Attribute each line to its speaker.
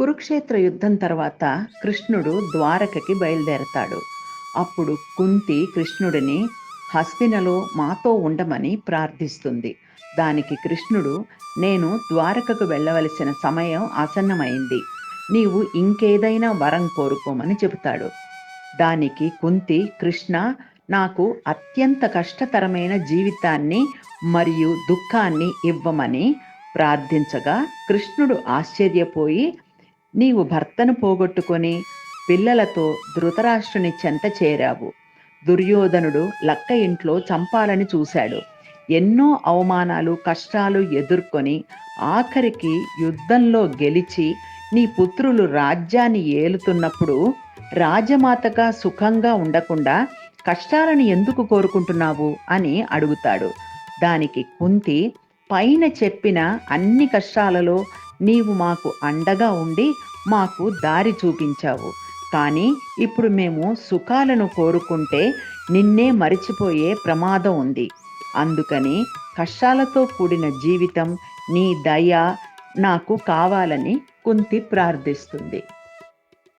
Speaker 1: కురుక్షేత్ర యుద్ధం తర్వాత కృష్ణుడు ద్వారకకి బయలుదేరతాడు. అప్పుడు కుంతి కృష్ణుడిని హస్తినలో మాతో ఉండమని ప్రార్థిస్తుంది. దానికి కృష్ణుడు, నేను ద్వారకకు వెళ్ళవలసిన సమయం ఆసన్నమైంది. నీవు ఇంకేదైనా వరం కోరుకోమని చెబుతాడు. దానికి కుంతి, కృష్ణ, నాకు అత్యంత కష్టతరమైన జీవితాన్ని మరియు దుఃఖాన్ని ఇవ్వమని ప్రార్థించగా కృష్ణుడు ఆశ్చర్యపోయి, నీవు భర్తను పోగొట్టుకొని పిల్లలతో ధృతరాష్ట్రుని చెంత చేరావు. దుర్యోధనుడు లక్క ఇంట్లో చంపాలని చూశాడు. ఎన్నో అవమానాలు కష్టాలు ఎదుర్కొని ఆఖరికి యుద్ధంలో గెలిచి నీ పుత్రులు రాజ్యాన్ని ఏలుతున్నప్పుడు రాజమాతగా సుఖంగా ఉండకుండా కష్టాలను ఎందుకు కోరుకుంటున్నావు అని అడుగుతాడు. దానికి కుంతి, పైన చెప్పిన అన్ని కష్టాలలో నీవు మాకు అండగా ఉండి మాకు దారి చూపించావు. కానీ ఇప్పుడు మేము సుఖాలను కోరుకుంటే నిన్నే మరిచిపోయే ప్రమాదం ఉంది. అందుకని కష్టాలతో కూడిన జీవితం, నీ దయ నాకు కావాలని కుంతి ప్రార్థిస్తుంది.